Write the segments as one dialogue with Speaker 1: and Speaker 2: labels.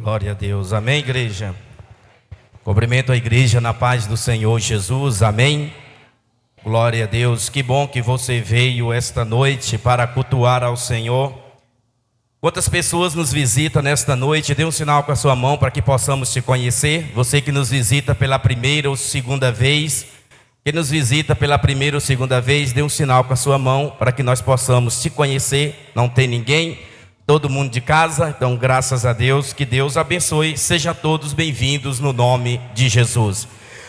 Speaker 1: Glória a Deus, amém, igreja? Cumprimento a igreja na paz do Senhor Jesus, amém? Glória a Deus, que bom que você veio esta noite para cultuar ao Senhor. Quantas pessoas nos visitam nesta noite? Dê um sinal com a sua mão para que possamos te conhecer. Você que nos visita pela primeira ou segunda vez, que nos visita pela primeira ou segunda vez, dê um sinal com a sua mão para que nós possamos te conhecer. Não tem ninguém? Todo mundo de casa? Então, graças a Deus, que Deus abençoe. Sejam todos bem-vindos no nome de Jesus.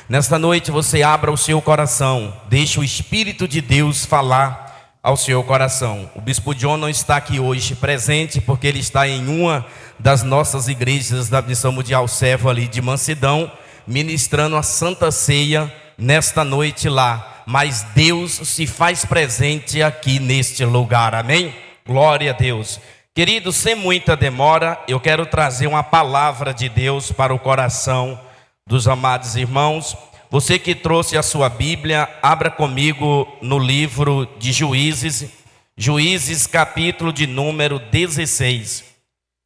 Speaker 1: Nesta noite você abra o seu coração, deixe o Espírito de Deus falar ao seu coração. O Bispo John não está aqui hoje presente, porque ele está em uma das nossas igrejas da Missão Mundial Servo ali de Mansidão, ministrando a Santa Ceia nesta noite lá. Mas Deus se faz presente aqui neste lugar, amém? Glória a Deus. Queridos, sem muita demora, eu quero trazer uma palavra de Deus para o coração dos amados irmãos. Você que trouxe a sua Bíblia, abra comigo no livro de Juízes, Juízes capítulo de número 16.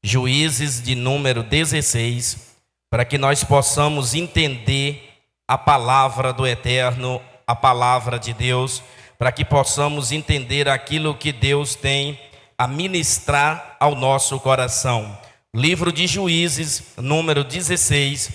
Speaker 1: Juízes de número 16, para que nós possamos entender a palavra do Eterno, a palavra de Deus, para que possamos entender aquilo que Deus tem a ministrar ao nosso coração. Livro de Juízes, número 16,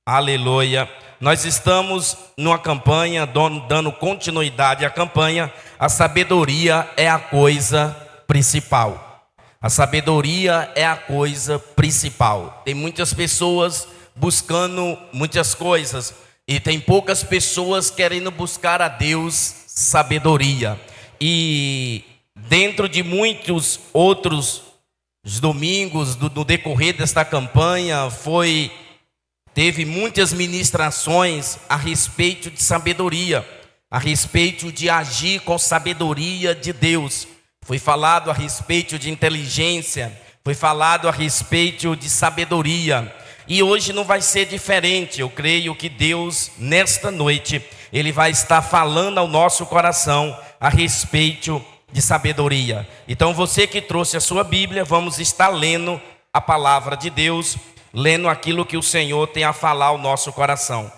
Speaker 1: aleluia. Nós estamos numa campanha, dando continuidade à campanha. A sabedoria é a coisa principal. A sabedoria é a coisa principal. Tem muitas pessoas buscando muitas coisas, e tem poucas pessoas querendo buscar a Deus sabedoria. E dentro de muitos outros domingos do decorrer desta campanha, teve muitas ministrações a respeito de sabedoria, a respeito de agir com sabedoria de Deus. Foi falado a respeito de inteligência, foi falado a respeito de sabedoria. E hoje não vai ser diferente. Eu creio que Deus, nesta noite, Ele vai estar falando ao nosso coração a respeito de sabedoria. Então você que trouxe a sua Bíblia, vamos estar lendo a palavra de Deus, lendo aquilo que o Senhor tem a falar ao nosso coração.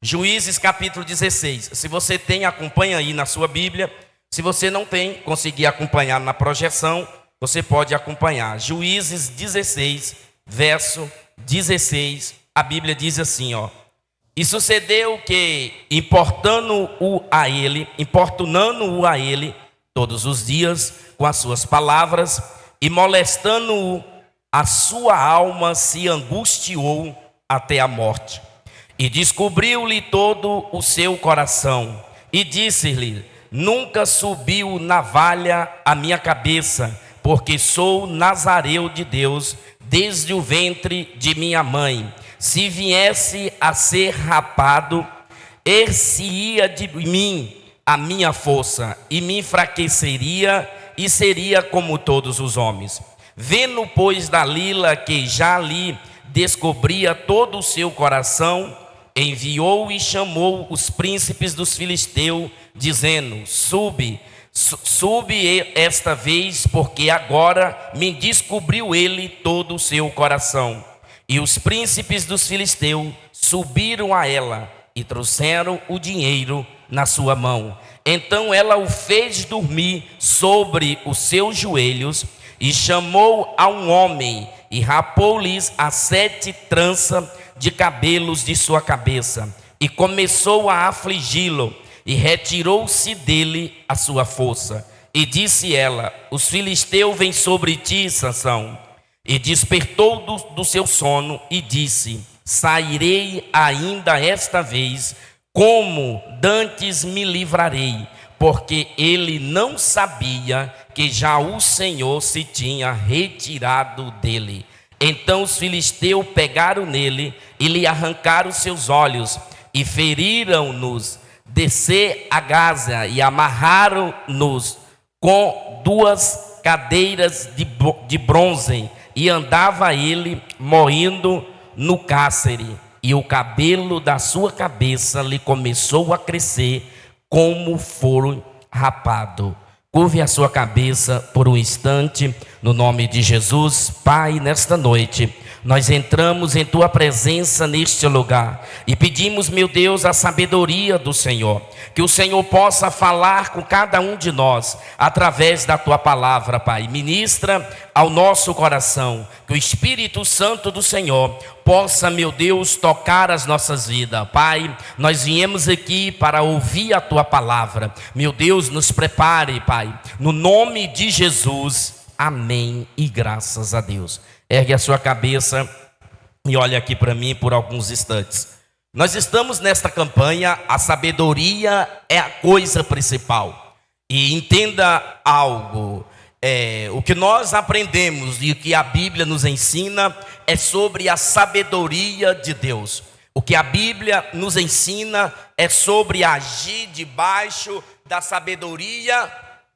Speaker 1: Juízes capítulo 16. Se você tem, acompanha aí na sua Bíblia. Se você não tem, conseguir acompanhar na projeção, você pode acompanhar. Juízes 16, verso 16. A Bíblia diz assim, ó: e sucedeu que, importunando-o a ele todos os dias com as suas palavras, e molestando-o, a sua alma se angustiou até a morte. E descobriu-lhe todo o seu coração, e disse-lhe: nunca subiu navalha a minha cabeça, porque sou nazareu de Deus desde o ventre de minha mãe. Se viesse a ser rapado, er-se-ia de mim a minha força, e me enfraqueceria, e seria como todos os homens. Vendo, pois, Dalila que já lhe descobria todo o seu coração, enviou e chamou os príncipes dos filisteus, dizendo: sube esta vez, porque agora me descobriu ele todo o seu coração. E os príncipes dos filisteus subiram a ela e trouxeram o dinheiro na sua mão. Então ela o fez dormir sobre os seus joelhos, e chamou a um homem, e rapou-lhes as 7 tranças de cabelos de sua cabeça, e começou a afligi-lo, e retirou-se dele a sua força. E disse ela: os filisteus vêm sobre ti, Sansão. E despertou do seu sono, e disse: sairei ainda esta vez, como dantes me livrarei, porque ele não sabia que já o Senhor se tinha retirado dele. Então os filisteus pegaram nele e lhe arrancaram seus olhos, e feriram-nos, descer a Gaza, e amarraram-nos com 2 cadeiras de bronze, e andava ele moendo no cárcere, e o cabelo da sua cabeça lhe começou a crescer como foi rapado. Curve a sua cabeça por um instante, no nome de Jesus. Pai, nesta noite, nós entramos em tua presença neste lugar e pedimos, meu Deus, a sabedoria do Senhor, que o Senhor possa falar com cada um de nós através da tua palavra, Pai. Ministra ao nosso coração, que o Espírito Santo do Senhor possa, meu Deus, tocar as nossas vidas. Pai, nós viemos aqui para ouvir a tua palavra. Meu Deus, nos prepare, Pai, no nome de Jesus. Amém e graças a Deus. Ergue a sua cabeça e olhe aqui para mim por alguns instantes. Nós estamos nesta campanha, a sabedoria é a coisa principal. E entenda algo, o que nós aprendemos e o que a Bíblia nos ensina é sobre a sabedoria de Deus. O que a Bíblia nos ensina é sobre agir debaixo da sabedoria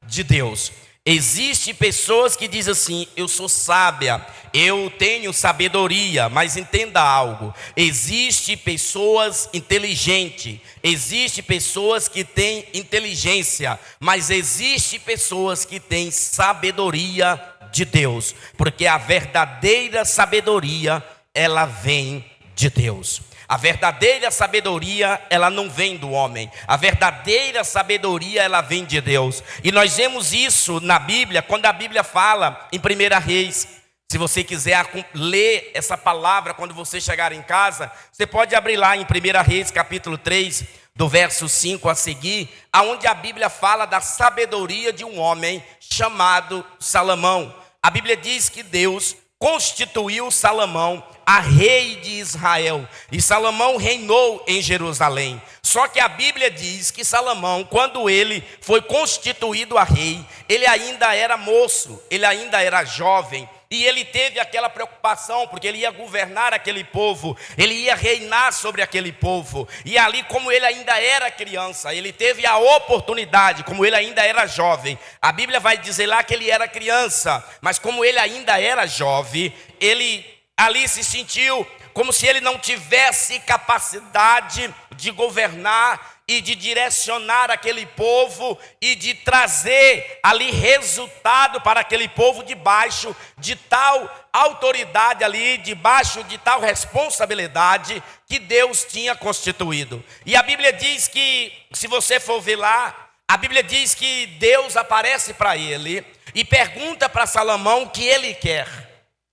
Speaker 1: de Deus. Existem pessoas que dizem assim: eu sou sábia, eu tenho sabedoria, mas entenda algo, existem pessoas inteligentes, existem pessoas que têm inteligência, mas existem pessoas que têm sabedoria de Deus, porque a verdadeira sabedoria, ela vem de Deus. A verdadeira sabedoria, ela não vem do homem. A verdadeira sabedoria, ela vem de Deus. E nós vemos isso na Bíblia, quando a Bíblia fala em 1 Reis. Se você quiser ler essa palavra quando você chegar em casa, você pode abrir lá em 1 Reis, capítulo 3, do verso 5 a seguir, aonde a Bíblia fala da sabedoria de um homem chamado Salomão. A Bíblia diz que Deus constituiu Salomão a rei de Israel, e Salomão reinou em Jerusalém. Só que a Bíblia diz que Salomão, quando ele foi constituído a rei, ele ainda era moço, ele ainda era jovem, e ele teve aquela preocupação, porque ele ia governar aquele povo, ele ia reinar sobre aquele povo, e ali, como ele ainda era criança, ele teve a oportunidade, como ele ainda era jovem. A Bíblia vai dizer lá que ele era criança, mas como ele ainda era jovem, ele ali se sentiu como se ele não tivesse capacidade de governar e de direcionar aquele povo e de trazer ali resultado para aquele povo debaixo de tal autoridade ali, debaixo de tal responsabilidade que Deus tinha constituído. E a Bíblia diz que, se você for ver lá, a Bíblia diz que Deus aparece para ele e pergunta para Salomão o que ele quer.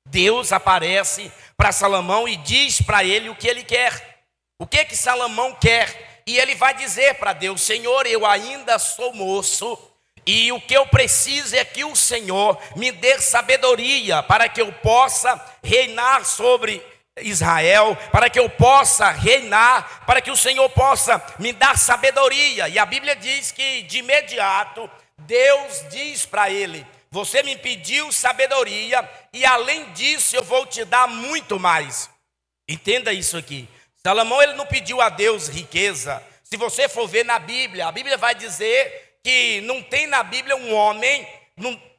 Speaker 1: Deus aparece para Salomão e diz para ele o que ele quer. O que Salomão quer? E ele vai dizer para Deus: Senhor, eu ainda sou moço, e o que eu preciso é que o Senhor me dê sabedoria para que eu possa reinar sobre Israel, para que eu possa reinar, para que o Senhor possa me dar sabedoria. E a Bíblia diz que de imediato Deus diz para ele: você me pediu sabedoria, e além disso eu vou te dar muito mais. Entenda isso aqui. Salomão, ele não pediu a Deus riqueza. Se você for ver na Bíblia, a Bíblia vai dizer que não tem na Bíblia um homem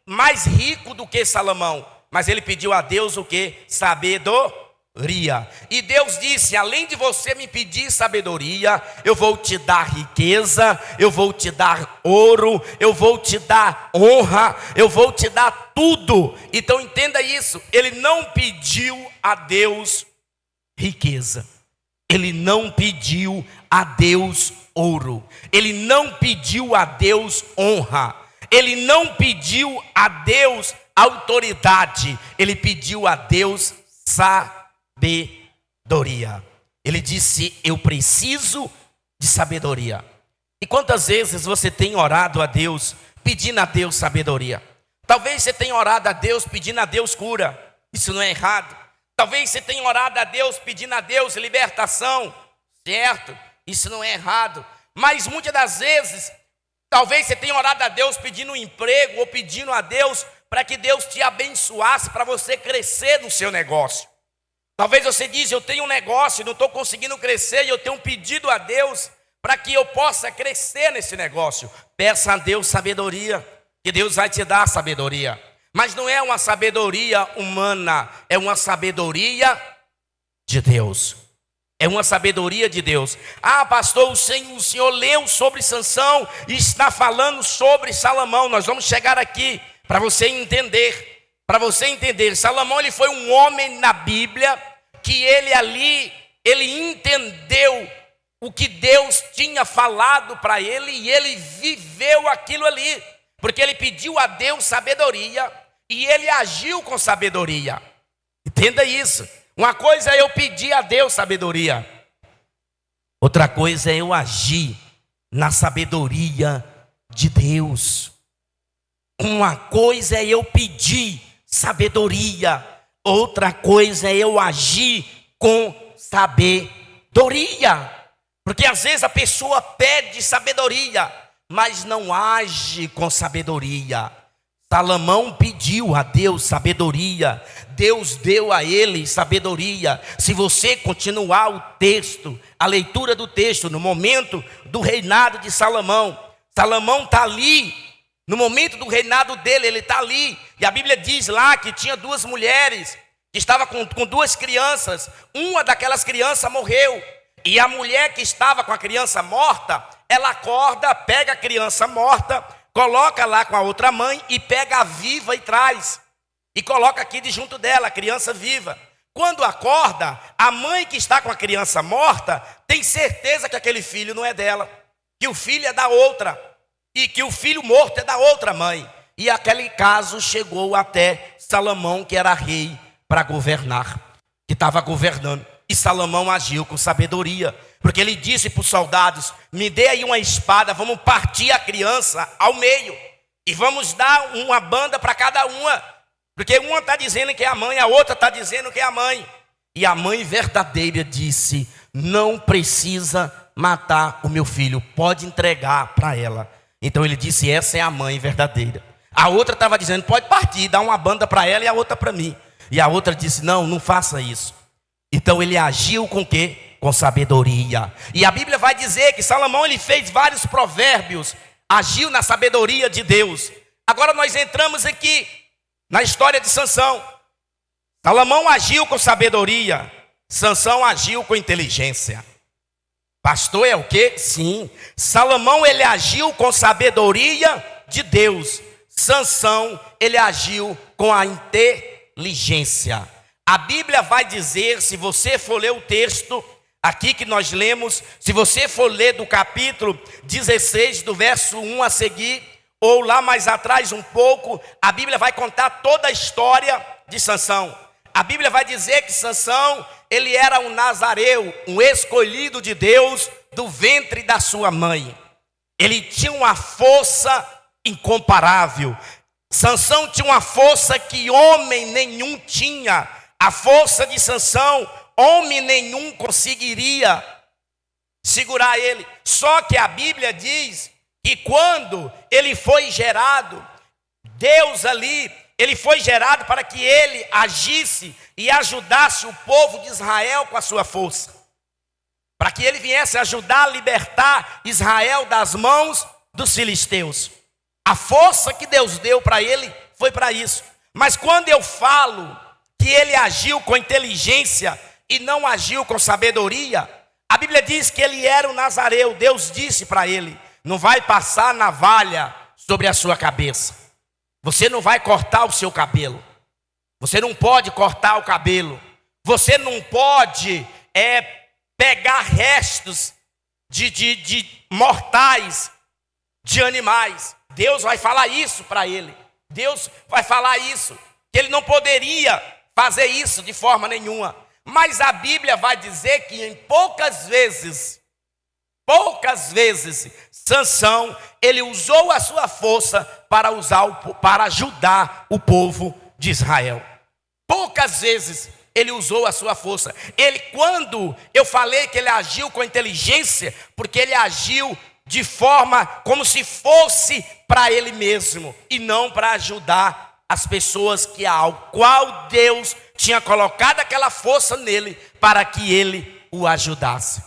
Speaker 1: mais rico do que Salomão. Mas ele pediu a Deus o que? Sabedoria. E Deus disse: além de você me pedir sabedoria, eu vou te dar riqueza, eu vou te dar ouro, eu vou te dar honra, eu vou te dar tudo. Então entenda isso, ele não pediu a Deus riqueza, ele não pediu a Deus ouro, ele não pediu a Deus honra, ele não pediu a Deus autoridade, ele pediu a Deus sabedoria. Ele disse: eu preciso de sabedoria. E quantas vezes você tem orado a Deus, pedindo a Deus sabedoria? Talvez você tenha orado a Deus pedindo a Deus cura, isso não é errado. Talvez você tenha orado a Deus pedindo a Deus libertação, certo? Isso não é errado. Mas muitas das vezes, talvez você tenha orado a Deus pedindo um emprego, ou pedindo a Deus para que Deus te abençoasse, para você crescer no seu negócio. Talvez você diz: eu tenho um negócio e não estou conseguindo crescer, e eu tenho um pedido a Deus para que eu possa crescer nesse negócio. Peça a Deus sabedoria, que Deus vai te dar sabedoria. Mas não é uma sabedoria humana, é uma sabedoria de Deus. É uma sabedoria de Deus. Ah, pastor, o Senhor leu sobre Sansão e está falando sobre Salomão. Nós vamos chegar aqui para você entender. Para você entender, Salomão ele foi um homem na Bíblia que ele entendeu o que Deus tinha falado para ele e ele viveu aquilo ali, porque ele pediu a Deus sabedoria e ele agiu com sabedoria. Entenda isso. Uma coisa é eu pedir a Deus sabedoria, outra coisa é eu agir na sabedoria de Deus. Uma coisa é eu pedir sabedoria, outra coisa é eu agir com sabedoria. Porque às vezes a pessoa pede sabedoria, mas não age com sabedoria. Salomão pediu a Deus sabedoria, Deus deu a ele sabedoria. Se você continuar o texto, a leitura do texto, no momento do reinado de Salomão, Salomão está ali, no momento do reinado dele, ele está ali. E a Bíblia diz lá que tinha duas mulheres, que estavam com duas crianças. Uma daquelas crianças morreu. E a mulher que estava com a criança morta, ela acorda, pega a criança morta, coloca lá com a outra mãe e pega a viva e traz. E coloca aqui de junto dela, a criança viva. Quando acorda, a mãe que está com a criança morta tem certeza que aquele filho não é dela, que o filho é da outra, e que o filho morto é da outra mãe. E aquele caso chegou até Salomão, que era rei para governar, que estava governando. E Salomão agiu com sabedoria, porque ele disse para os soldados: me dê aí uma espada, vamos partir a criança ao meio, e vamos dar uma banda para cada uma, porque uma está dizendo que é a mãe, a outra está dizendo que é a mãe. E a mãe verdadeira disse: não precisa matar o meu filho, pode entregar para ela. Então ele disse: essa é a mãe verdadeira. A outra estava dizendo: pode partir, dá uma banda para ela e a outra para mim. E a outra disse: não, não faça isso. Então ele agiu com o quê? Com sabedoria. E a Bíblia vai dizer que Salomão ele fez vários provérbios, agiu na sabedoria de Deus. Agora nós entramos aqui na história de Sansão. Salomão agiu com sabedoria, Sansão agiu com inteligência. Pastor, é o quê? Sim, Salomão ele agiu com sabedoria de Deus. Sansão ele agiu com a inteligência. A Bíblia vai dizer, se você for ler o texto aqui que nós lemos, se você for ler do capítulo 16, do verso 1 a seguir, ou lá mais atrás um pouco, a Bíblia vai contar toda a história de Sansão. A Bíblia vai dizer que Sansão, ele era um nazareu, um escolhido de Deus do ventre da sua mãe. Ele tinha uma força incomparável. Sansão tinha uma força que homem nenhum tinha. A força de Sansão, homem nenhum conseguiria segurar ele. Só que a Bíblia diz que quando ele foi gerado, Deus ali, ele foi gerado para que ele agisse e ajudasse o povo de Israel com a sua força. Para que ele viesse ajudar a libertar Israel das mãos dos filisteus. A força que Deus deu para ele foi para isso. Mas quando eu falo que ele agiu com inteligência e não agiu com sabedoria, a Bíblia diz que ele era um nazareu. Deus disse para ele: não vai passar navalha sobre a sua cabeça, você não vai cortar o seu cabelo, você não pode cortar o cabelo, você não pode pegar restos de mortais de animais. Deus vai falar isso para ele. Deus vai falar isso, que ele não poderia fazer isso de forma nenhuma. Mas a Bíblia vai dizer que em poucas vezes, Sansão, ele usou a sua força para ajudar o povo de Israel. Poucas vezes ele usou a sua força. Quando eu falei que ele agiu com inteligência, porque ele agiu de forma como se fosse para ele mesmo e não para ajudar as pessoas ao qual Deus tinha colocado aquela força nele para que ele o ajudasse.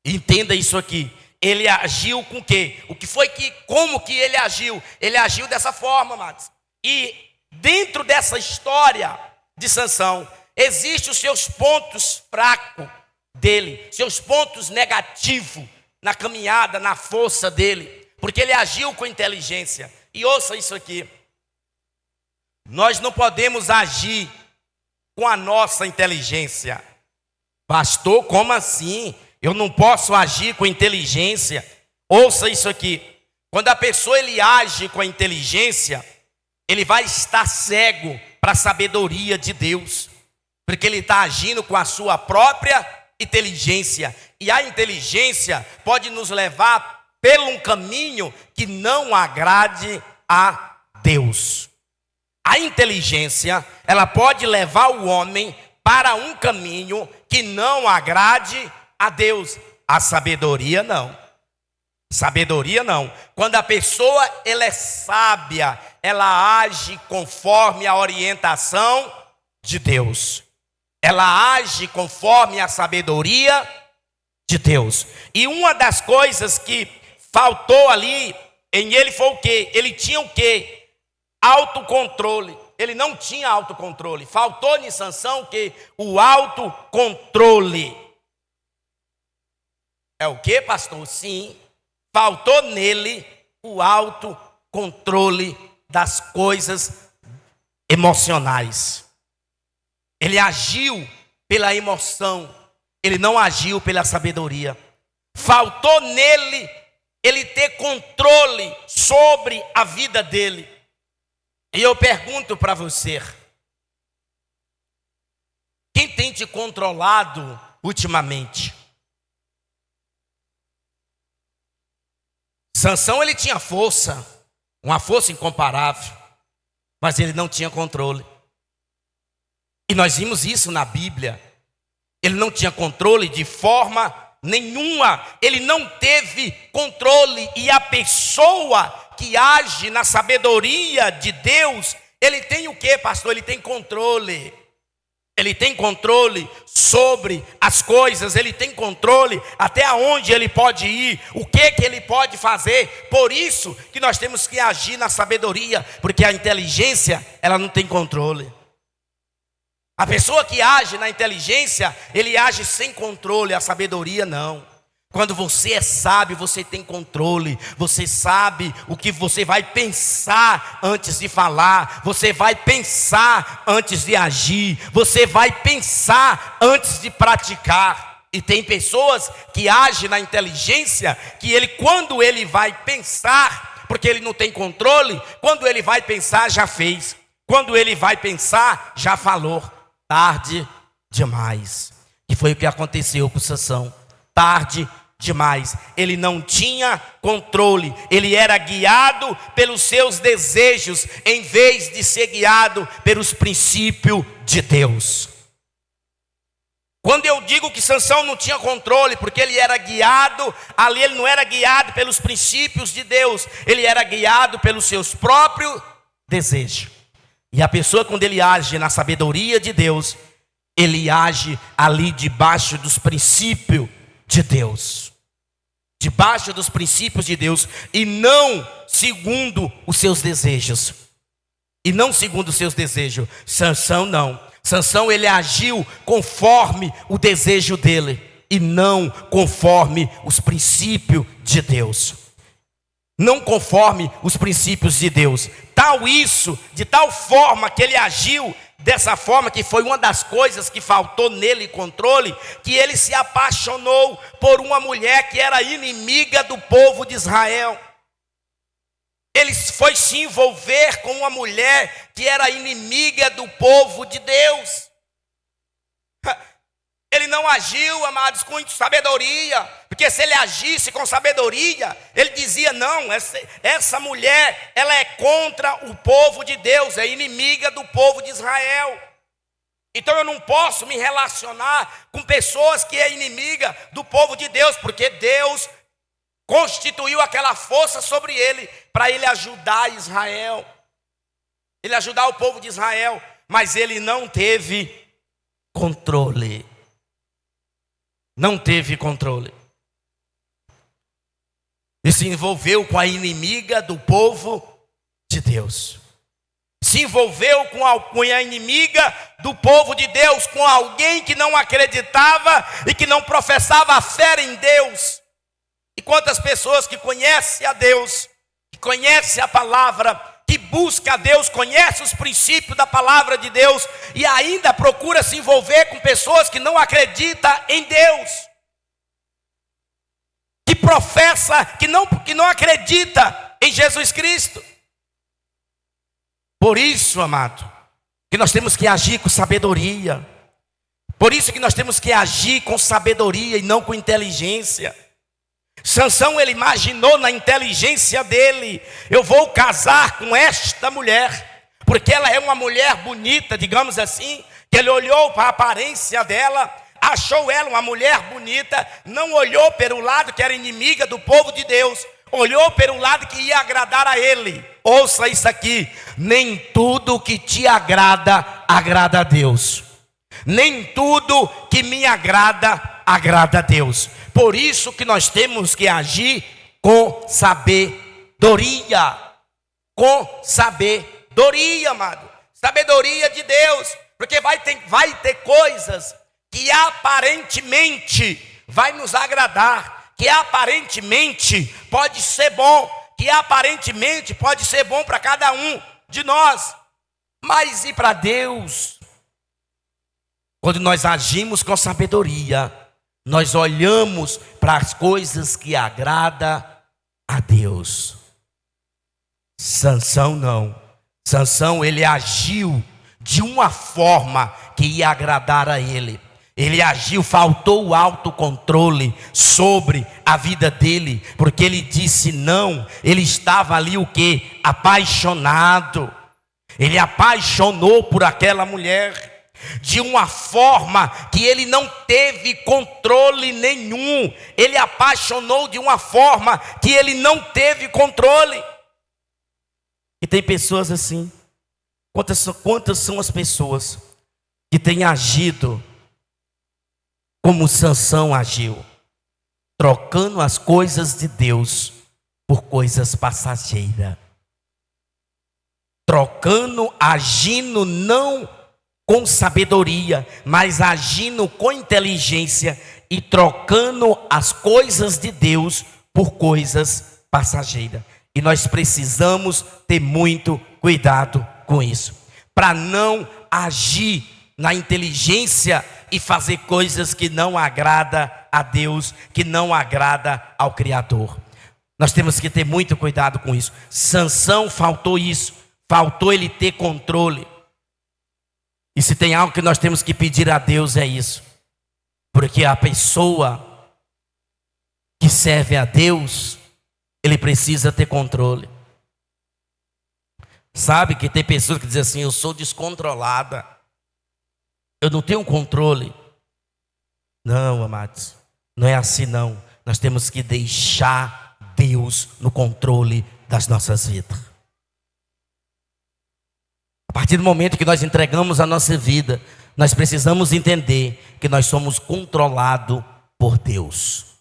Speaker 1: Entenda isso aqui. Ele agiu com o quê? Como que ele agiu? Ele agiu dessa forma, amados. E dentro dessa história de Sansão, existem os seus pontos fracos dele, seus pontos negativos na caminhada, na força dele, porque ele agiu com inteligência. E ouça isso aqui: Nós não podemos agir com a nossa inteligência. Pastor, como assim? Eu não posso agir com inteligência. Ouça isso aqui. Quando a pessoa ele age com a inteligência, ele vai estar cego para a sabedoria de Deus, porque ele está agindo com a sua própria inteligência. E a inteligência pode nos levar pelo um caminho que não agrade a Deus. A inteligência, ela pode levar o homem para um caminho que não agrade a Deus. A sabedoria não. Sabedoria não. Quando a pessoa ela é sábia, ela age conforme a orientação de Deus. Ela age conforme a sabedoria de Deus. E uma das coisas que faltou ali em ele foi o quê? Ele tinha o quê? Autocontrole. Ele não tinha autocontrole. Faltou em Sansão o quê? O autocontrole. É o quê, pastor? Sim. Faltou nele o autocontrole das coisas emocionais. Ele agiu pela emoção, ele não agiu pela sabedoria. Faltou nele ele ter controle sobre a vida dele. E eu pergunto para você, quem tem te controlado ultimamente? Sansão ele tinha força, uma força incomparável, mas ele não tinha controle. E nós vimos isso na Bíblia. Ele não tinha controle de forma nenhuma. Ele não teve controle. E a pessoa que age na sabedoria de Deus, ele tem o quê, pastor? Ele tem controle. Ele tem controle sobre as coisas, ele tem controle até onde ele pode ir, o que ele pode fazer. Por isso que nós temos que agir na sabedoria, porque a inteligência, ela não tem controle. A pessoa que age na inteligência, ele age sem controle, a sabedoria não. Quando você é sábio, você tem controle, você sabe o que você vai pensar antes de falar, você vai pensar antes de agir, você vai pensar antes de praticar. E tem pessoas que agem na inteligência, que ele, quando ele vai pensar, porque ele não tem controle, quando ele vai pensar, já fez. Quando ele vai pensar, já falou. Tarde demais. E foi o que aconteceu com Sansão. Tarde demais. Ele não tinha controle. Ele era guiado pelos seus desejos, em vez de ser guiado pelos princípios de Deus. Quando eu digo que Sansão não tinha controle, porque ele era guiado, ali ele não era guiado pelos princípios de Deus, ele era guiado pelos seus próprios desejos. E a pessoa, quando ele age na sabedoria de Deus, ele age ali debaixo dos princípios de Deus. Debaixo dos princípios de Deus, e não segundo os seus desejos. E não segundo os seus desejos. Sansão não. Sansão ele agiu conforme o desejo dele, e não conforme os princípios de Deus. Não conforme os princípios de Deus. Tal isso, de tal forma que ele agiu dessa forma, que foi uma das coisas que faltou nele controle, que ele se apaixonou por uma mulher que era inimiga do povo de Israel. Ele foi se envolver com uma mulher que era inimiga do povo de Deus. Ele não agiu, amados, com sabedoria, porque se ele agisse com sabedoria, ele dizia: não, essa mulher, ela é contra o povo de Deus, é inimiga do povo de Israel. Então eu não posso me relacionar com pessoas que é inimiga do povo de Deus, porque Deus constituiu aquela força sobre ele, para ele ajudar Israel, ele ajudar o povo de Israel, mas ele não teve controle. Não teve controle. E se envolveu com a inimiga do povo de Deus. Se envolveu com a inimiga do povo de Deus, com alguém que não acreditava e que não professava a fé em Deus. E quantas pessoas que conhecem a Deus, que conhecem a palavra, que busca a Deus, conhece os princípios da palavra de Deus e ainda procura se envolver com pessoas que não acreditam em Deus, que professa, que não acredita em Jesus Cristo. Por isso, amado, que nós temos que agir com sabedoria. Por isso que nós temos que agir com sabedoria e não com inteligência. Sansão, ele imaginou na inteligência dele: eu vou casar com esta mulher, porque ela é uma mulher bonita, digamos assim. Que ele olhou para a aparência dela, achou ela uma mulher bonita, não olhou pelo lado que era inimiga do povo de Deus, olhou pelo lado que ia agradar a ele. Ouça isso aqui: nem tudo que te agrada, agrada a Deus. Nem tudo que me agrada, agrada a Deus. Por isso que nós temos que agir com sabedoria. Com sabedoria, amado. Sabedoria de Deus. Porque vai ter coisas que aparentemente vai nos agradar, que aparentemente pode ser bom, que aparentemente pode ser bom para cada um de nós. Mas e para Deus? Quando nós agimos com sabedoria, nós olhamos para as coisas que agradam a Deus. Sansão não. Sansão, ele agiu de uma forma que ia agradar a ele. Ele agiu, faltou o autocontrole sobre a vida dele, porque ele disse não. Ele estava ali o quê? Apaixonado. Ele apaixonou por aquela mulher de uma forma que ele não teve controle nenhum. Ele apaixonou de uma forma que ele não teve controle. E tem pessoas assim. Quantas são as pessoas que têm agido como Sansão agiu, trocando as coisas de Deus por coisas passageiras, trocando, agindo não com sabedoria, mas agindo com inteligência e trocando as coisas de Deus por coisas passageiras. E nós precisamos ter muito cuidado com isso, para não agir na inteligência e fazer coisas que não agrada a Deus, que não agrada ao Criador. Nós temos que ter muito cuidado com isso. Sansão faltou isso, faltou ele ter controle. E se tem algo que nós temos que pedir a Deus é isso. Porque a pessoa que serve a Deus, ele precisa ter controle. Sabe que tem pessoas que dizem assim: eu sou descontrolada, eu não tenho controle. Não, amados, não é assim não. Nós temos que deixar Deus no controle das nossas vidas. A partir do momento que nós entregamos a nossa vida, nós precisamos entender que nós somos controlados por Deus.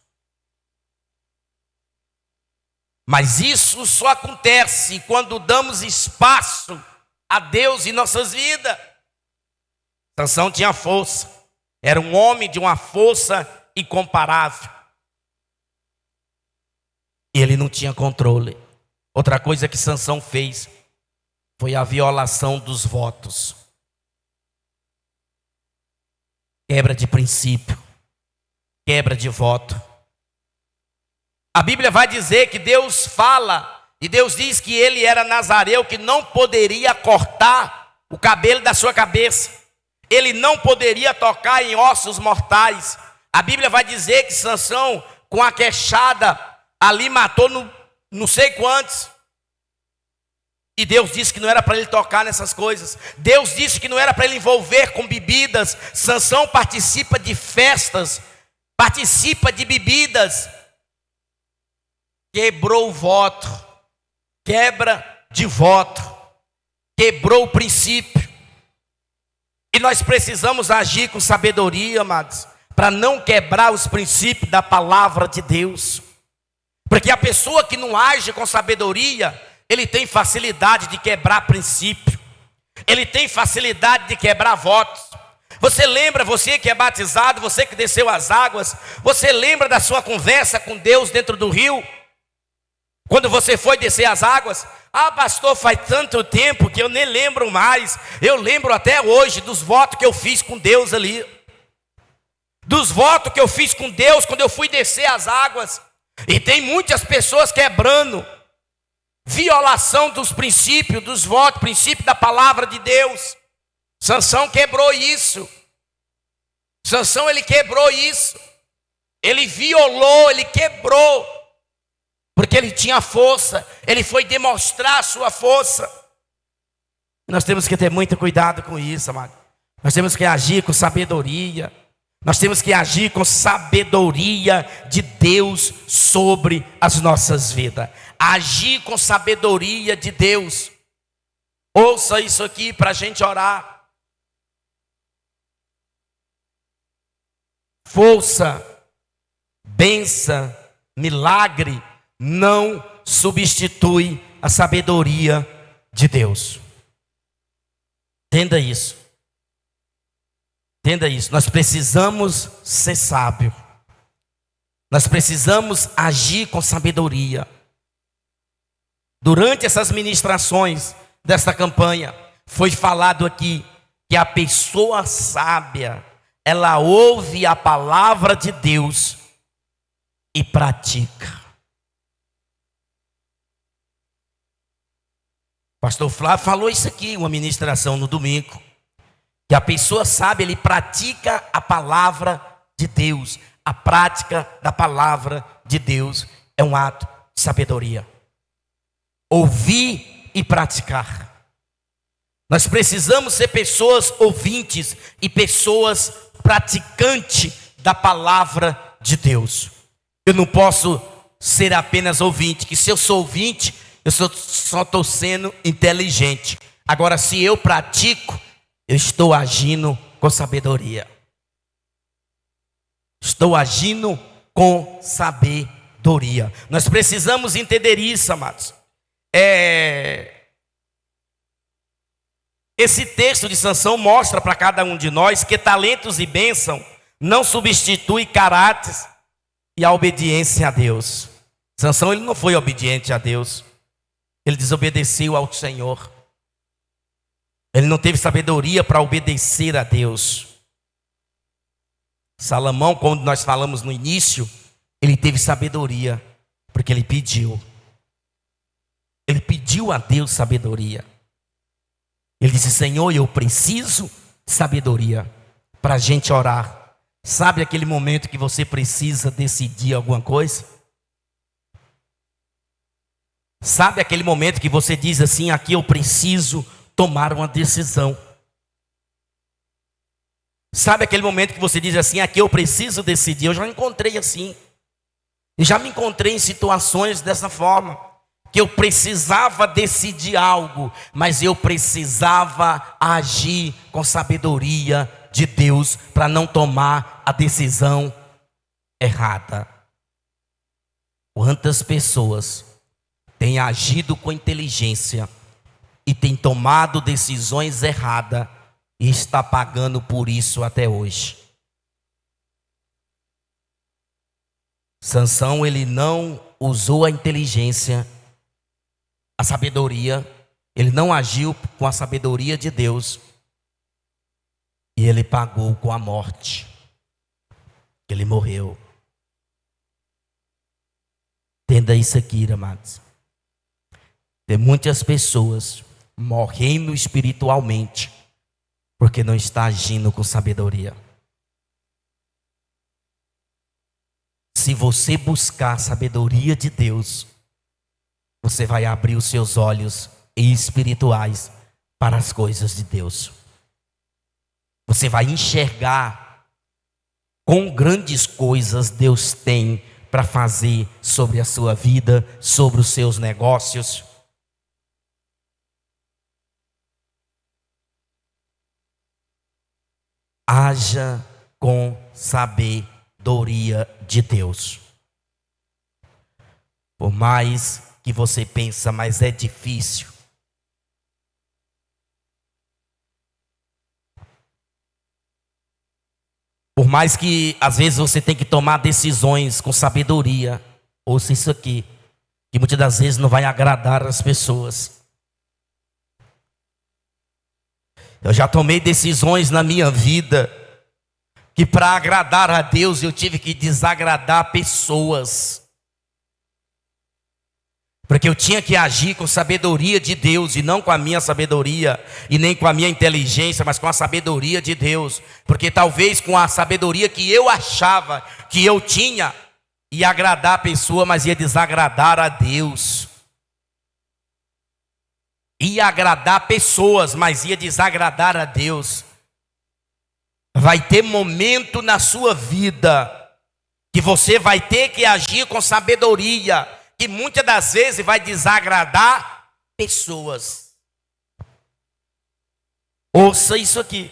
Speaker 1: Mas isso só acontece quando damos espaço a Deus em nossas vidas. Sansão tinha força, era um homem de uma força incomparável. E ele não tinha controle. Outra coisa que Sansão fez foi a violação dos votos. Quebra de princípio, quebra de voto. A Bíblia vai dizer que Deus fala, e Deus diz que ele era nazareu, que não poderia cortar o cabelo da sua cabeça. Ele não poderia tocar em ossos mortais. A Bíblia vai dizer que Sansão, com a queixada, ali matou não sei quantos. E Deus disse que não era para ele tocar nessas coisas. Deus disse que não era para ele envolver com bebidas. Sansão participa de festas, participa de bebidas. Quebrou o voto, quebra de voto, quebrou o princípio. E nós precisamos agir com sabedoria, amados, para não quebrar os princípios da palavra de Deus. Porque a pessoa que não age com sabedoria, ele tem facilidade de quebrar princípio, ele tem facilidade de quebrar votos. Você lembra, você que é batizado, você que desceu as águas, você lembra da sua conversa com Deus dentro do rio? Quando você foi descer as águas, Ah, pastor, faz tanto tempo que eu nem lembro mais. Eu lembro até hoje dos votos que eu fiz com Deus ali. Dos votos que eu fiz com Deus quando eu fui descer as águas. E tem muitas pessoas quebrando. Violação dos princípios, dos votos, princípio da palavra de Deus. Sansão quebrou isso. Sansão, ele quebrou isso. Ele violou, ele quebrou. Porque ele tinha força. Ele foi demonstrar a sua força. Nós temos que ter muito cuidado com isso, amado. Nós temos que agir com sabedoria. Nós temos que agir com sabedoria de Deus sobre as nossas vidas. Agir com sabedoria de Deus. Ouça isso aqui para a gente orar. Força, bênção, milagre não substitui a sabedoria de Deus. Entenda isso. Entenda isso. Nós precisamos ser sábios. Nós precisamos agir com sabedoria. Durante essas ministrações desta campanha, foi falado aqui que a pessoa sábia, ela ouve a palavra de Deus e pratica. Pastor Flávio falou isso aqui, uma ministração no domingo. Que a pessoa sábia, ele pratica a palavra de Deus. A prática da palavra de Deus é um ato de sabedoria. Ouvir e praticar. Nós precisamos ser pessoas ouvintes e pessoas praticantes da palavra de Deus. Eu não posso ser apenas ouvinte, que se eu sou ouvinte, eu só estou sendo inteligente. Agora, se eu pratico, eu estou agindo com sabedoria. Estou agindo com sabedoria. Nós precisamos entender isso, amados. Esse texto de Sansão mostra para cada um de nós que talentos e bênção não substituem caráter e a obediência a Deus. Sansão, ele não foi obediente a Deus. Ele desobedeceu ao Senhor. Ele não teve sabedoria para obedecer a Deus. Salomão, como nós falamos no início, ele teve sabedoria, porque ele pediu. Ele pediu a Deus sabedoria. Ele disse: Senhor, eu preciso de sabedoria para a gente orar. Sabe aquele momento que você precisa decidir alguma coisa? Sabe aquele momento que você diz assim: aqui eu preciso tomar uma decisão. Sabe aquele momento que você diz assim: aqui eu preciso decidir. Eu já me encontrei assim. Eu já me encontrei em situações dessa forma. Que eu precisava decidir algo, mas eu precisava agir com sabedoria de Deus para não tomar a decisão errada. Quantas pessoas têm agido com inteligência e têm tomado decisões erradas e está pagando por isso até hoje? Sansão, ele não usou a inteligência, a sabedoria, ele não agiu com a sabedoria de Deus e ele pagou com a morte. Ele morreu. Entenda isso aqui, amados. Tem muitas pessoas morrendo espiritualmente porque não está agindo com sabedoria. Se você buscar a sabedoria de Deus, você vai abrir os seus olhos espirituais para as coisas de Deus. Você vai enxergar quão grandes coisas Deus tem para fazer sobre a sua vida, sobre os seus negócios. Haja com sabedoria de Deus. Por mais que você pensa, mas é difícil. Por mais que às vezes você tem que tomar decisões com sabedoria. Ouça isso aqui. que muitas das vezes não vai agradar as pessoas. Eu já tomei decisões na minha vida que para agradar a Deus eu tive que desagradar pessoas. Porque eu tinha que agir com sabedoria de Deus e não com a minha sabedoria e nem com a minha inteligência, mas com a sabedoria de Deus. Porque talvez com a sabedoria que eu achava que eu tinha, ia agradar a pessoa, mas ia desagradar a Deus. Ia agradar pessoas, mas ia desagradar a Deus. Vai ter momento na sua vida que você vai ter que agir com sabedoria, que muitas das vezes vai desagradar pessoas. Ouça isso aqui.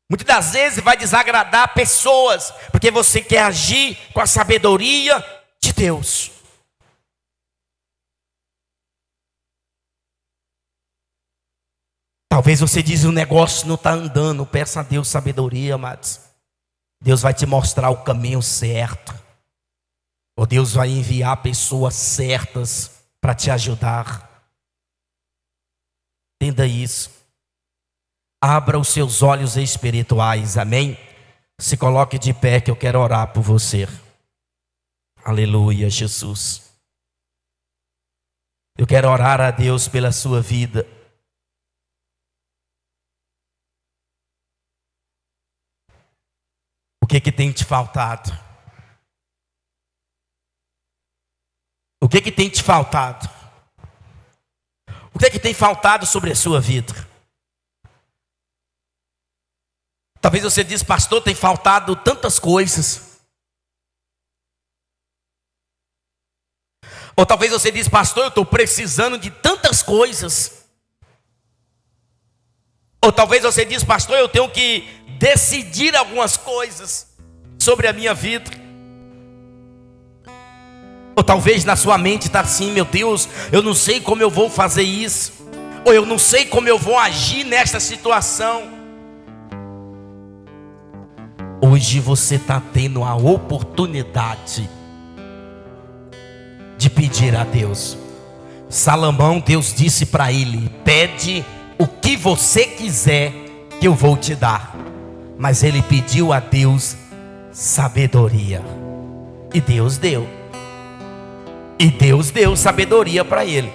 Speaker 1: Muitas das vezes vai desagradar pessoas, porque você quer agir com a sabedoria de Deus. Talvez você diz o negócio não está andando. Peça a Deus sabedoria, amados. Deus vai te mostrar o caminho certo. Ou Deus vai enviar pessoas certas para te ajudar. Entenda isso. Abra os seus olhos espirituais, amém? Se coloque de pé que eu quero orar por você. Aleluia, Jesus. Eu quero orar a Deus pela sua vida. O que tem te faltado? O que tem te faltado? O que tem faltado sobre a sua vida? Talvez você diz, pastor, tem faltado tantas coisas. Ou talvez você diz, pastor, eu estou precisando de tantas coisas. Ou talvez você diz, pastor, eu tenho que decidir algumas coisas sobre a minha vida. Ou talvez na sua mente está assim, meu Deus, eu não sei como eu vou fazer isso. Ou eu não sei como eu vou agir nesta situação. Hoje você está tendo a oportunidade de pedir a Deus. Salomão, Deus disse para ele, pede o que você quiser que eu vou te dar. Mas ele pediu a Deus sabedoria. E Deus deu. E Deus deu sabedoria para ele.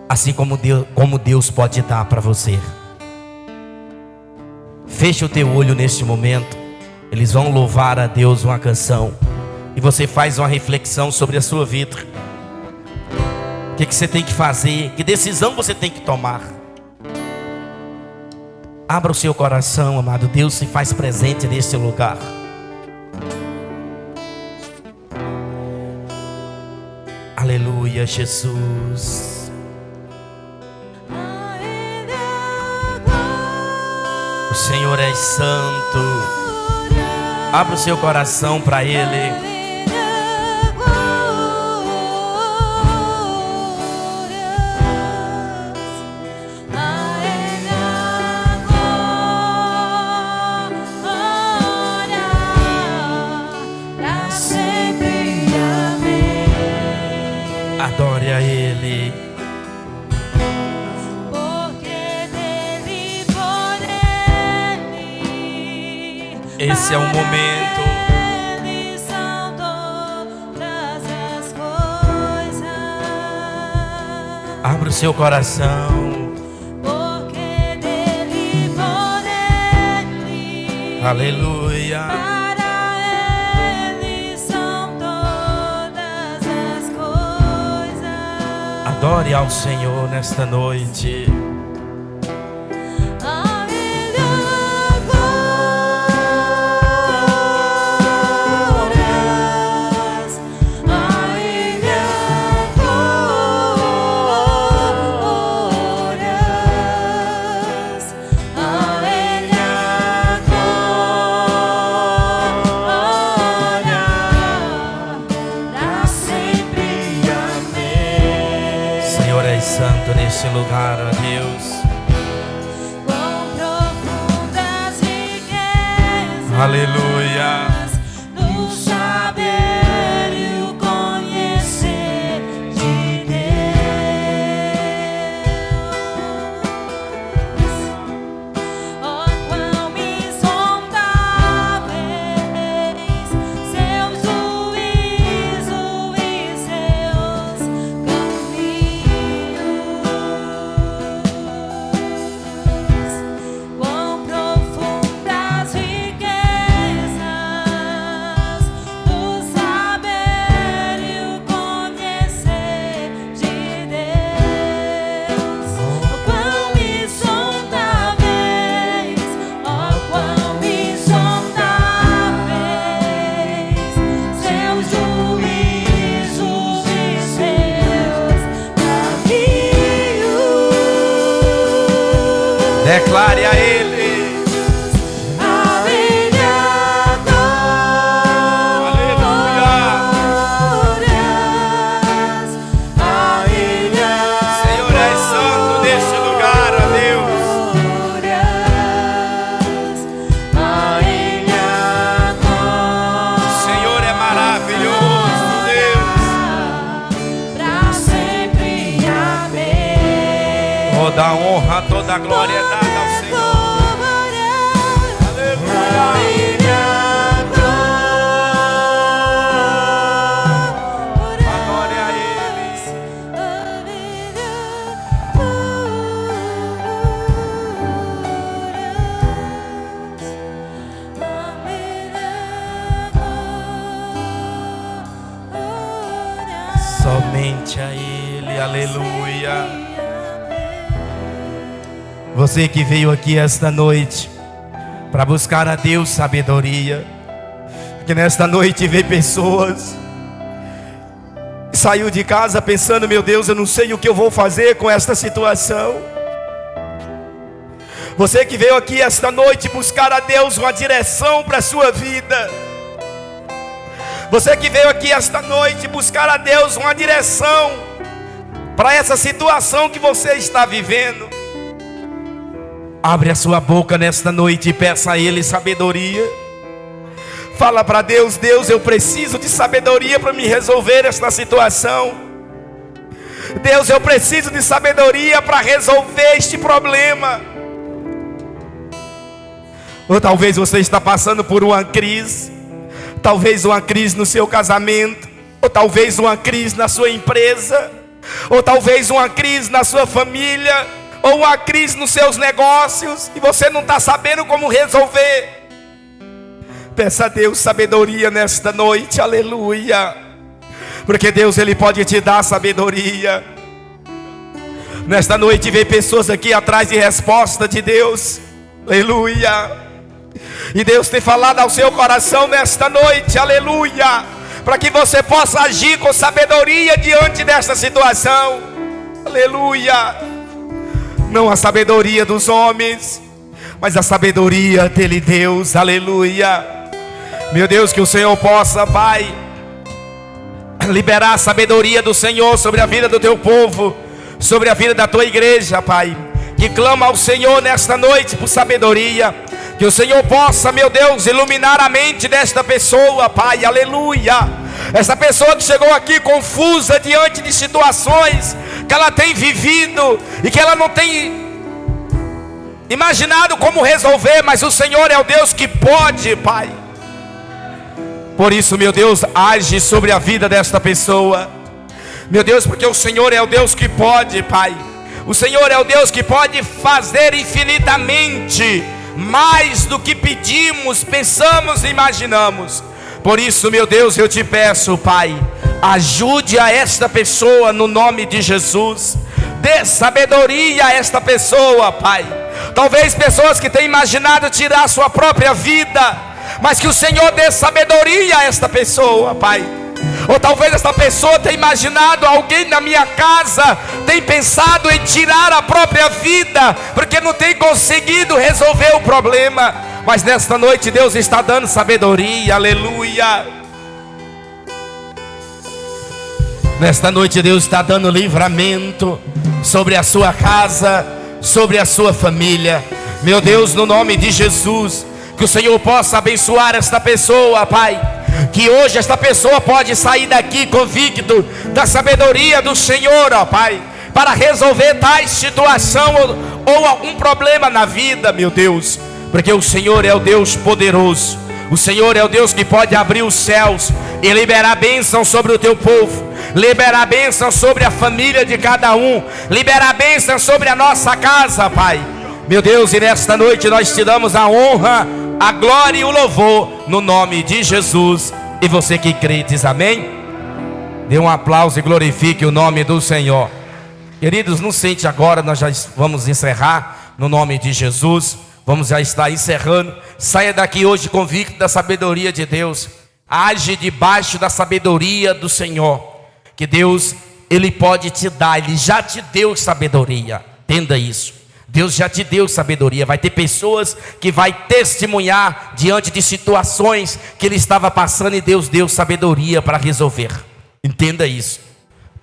Speaker 1: Assim como Deus pode dar para você. Feche o teu olho neste momento. Eles vão louvar a Deus uma canção. E você faz uma reflexão sobre a sua vida. O que você tem que fazer? Que decisão você tem que tomar? Abra o seu coração, amado. Deus se faz presente nesse lugar. Aleluia, Jesus. O Senhor é santo. Abra o seu coração para Ele. Adore a Ele.
Speaker 2: Porque dele, por Ele,
Speaker 1: Esse é o momento.
Speaker 2: Ele são todas as coisas.
Speaker 1: Abra o seu coração.
Speaker 2: Porque dele, por Ele,
Speaker 1: Aleluia. Adore ao Senhor nesta noite. Santo neste lugar, ó Deus.
Speaker 2: Com profundas riquezas,
Speaker 1: Aleluia.
Speaker 2: no saber e o conhecer
Speaker 1: Declare a Ele.
Speaker 2: A Ele glórias, a Ele
Speaker 1: Senhor, és santo neste lugar, ó Deus.
Speaker 2: glórias, a Ele
Speaker 1: O Senhor é maravilhoso, Deus.
Speaker 2: pra sempre, amém.
Speaker 1: Toda a honra, toda a glória é dada ao Senhor. A glória a Ele. Somente a Ele, aleluia. Você que veio aqui esta noite para buscar a Deus sabedoria, que nesta noite veio pessoas, saiu de casa pensando: meu Deus, eu não sei o que eu vou fazer com esta situação. Você que veio aqui esta noite buscar a Deus uma direção para a sua vida. Você que veio aqui esta noite buscar a Deus uma direção para essa situação que você está vivendo. Abre a sua boca nesta noite e peça a Ele sabedoria. Fala para Deus: Deus, eu preciso de sabedoria para me resolver esta situação. Deus, eu preciso de sabedoria para resolver este problema. Ou talvez você está passando por uma crise. Talvez uma crise no seu casamento. Ou talvez uma crise na sua empresa. Ou talvez uma crise na sua família. Ou uma crise nos seus negócios. E você não está sabendo como resolver. Peça a Deus sabedoria nesta noite, aleluia. Porque Deus, Ele pode te dar sabedoria. Nesta noite vem pessoas aqui atrás de resposta de Deus, aleluia. E Deus tem falado ao seu coração nesta noite, aleluia, para que você possa agir com sabedoria diante desta situação, aleluia. Não a sabedoria dos homens, mas a sabedoria dele, Deus, aleluia. Meu Deus, que o Senhor possa, Pai, liberar a sabedoria do Senhor sobre a vida do teu povo, sobre a vida da tua igreja, Pai, que clama ao Senhor nesta noite por sabedoria. Que o Senhor possa, meu Deus, iluminar a mente desta pessoa, Pai, aleluia. Essa pessoa que chegou aqui confusa diante de situações que ela tem vivido e que ela não tem imaginado como resolver, mas o Senhor é o Deus que pode, Pai. Por isso, meu Deus, age sobre a vida desta pessoa, meu Deus, porque o Senhor é o Deus que pode, Pai. O Senhor é o Deus que pode fazer infinitamente mais do que pedimos, pensamos e imaginamos. Por isso, meu Deus, eu te peço, Pai, ajude a esta pessoa no nome de Jesus. Dê sabedoria a esta pessoa, Pai. Talvez pessoas que têm imaginado tirar a sua própria vida, mas que o Senhor dê sabedoria a esta pessoa, Pai. Ou talvez esta pessoa tenha imaginado: alguém na minha casa tem pensado em tirar a própria vida, porque não tem conseguido resolver o problema. Mas nesta noite Deus está dando sabedoria, aleluia. Nesta noite Deus está dando livramento sobre a sua casa, sobre a sua família. Meu Deus, no nome de Jesus, que o Senhor possa abençoar esta pessoa, Pai. Que hoje esta pessoa pode sair daqui convicto da sabedoria do Senhor, ó Pai, para resolver tais situação ou algum problema na vida, meu Deus. Porque o Senhor é o Deus poderoso. O Senhor é o Deus que pode abrir os céus e liberar bênção sobre o teu povo, liberar bênção sobre a família de cada um, liberar bênção sobre a nossa casa, Pai. Meu Deus, e nesta noite nós te damos a honra, a glória e o louvor no nome de Jesus. E você que crê diz amém? Dê um aplauso e glorifique o nome do Senhor. Queridos, não sente agora, nós já vamos encerrar no nome de Jesus. Vamos já estar encerrando. Saia daqui hoje convicto da sabedoria de Deus. Age debaixo da sabedoria do Senhor, que Deus, Ele pode te dar. Ele já te deu sabedoria. Entenda isso. Deus já te deu sabedoria. Vai ter pessoas que vai testemunhar diante de situações que ele estava passando e Deus deu sabedoria para resolver. Entenda isso.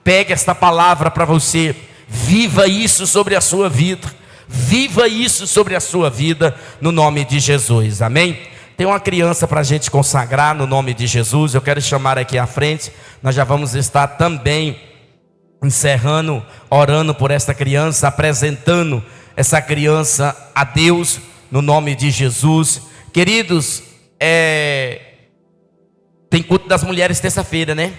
Speaker 1: Pegue esta palavra para você. Viva isso sobre a sua vida. Viva isso sobre a sua vida no nome de Jesus. Amém? Tem uma criança para a gente consagrar no nome de Jesus. Eu quero chamar aqui à frente. Nós já vamos estar também encerrando, orando por esta criança, apresentando essa criança a Deus, no nome de Jesus. Queridos, tem culto das mulheres terça-feira, né?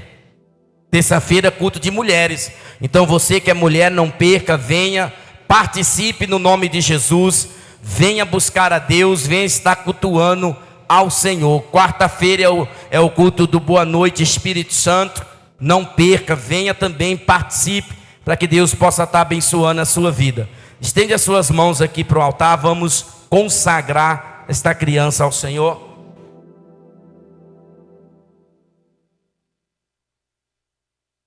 Speaker 1: Terça-feira, culto de mulheres. Então você que é mulher, não perca, venha, participe no nome de Jesus. Venha buscar a Deus, venha estar cultuando ao Senhor. Quarta-feira é o culto do Boa Noite Espírito Santo. Não perca, venha também, participe, para que Deus possa estar abençoando a sua vida. Estende as suas mãos aqui para o altar. Vamos consagrar esta criança ao Senhor.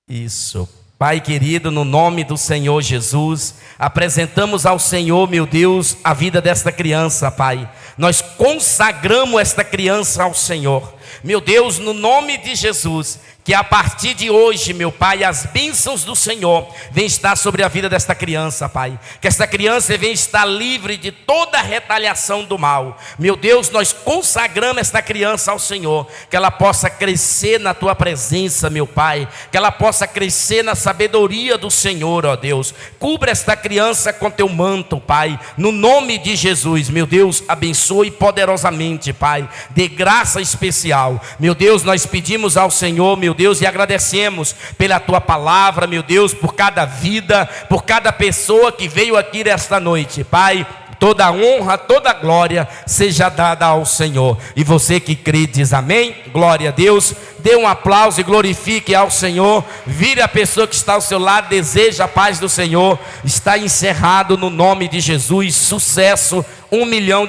Speaker 1: Isso. Pai querido, no nome do Senhor Jesus, apresentamos ao Senhor, meu Deus, a vida desta criança, Pai. Nós consagramos esta criança ao Senhor. Meu Deus, no nome de Jesus, que a partir de hoje, meu Pai, as bênçãos do Senhor venham estar sobre a vida desta criança, Pai. Que esta criança venha estar livre de toda retaliação do mal. Meu Deus, nós consagramos esta criança ao Senhor. Que ela possa crescer na Tua presença, meu Pai. Que ela possa crescer na sabedoria do Senhor, ó Deus. Cubra esta criança com Teu manto, Pai. No nome de Jesus, meu Deus, abençoe poderosamente, Pai. Dê graça especial. Meu Deus, nós pedimos ao Senhor, meu Deus, e agradecemos pela Tua palavra, meu Deus, por cada vida, por cada pessoa que veio aqui esta noite, Pai. Toda honra, toda glória seja dada ao Senhor. E você que crê diz amém, glória a Deus. Dê um aplauso e glorifique ao Senhor. Vire a pessoa que está ao seu lado, deseja a paz do Senhor. Está encerrado no nome de Jesus. Sucesso, 1 milhão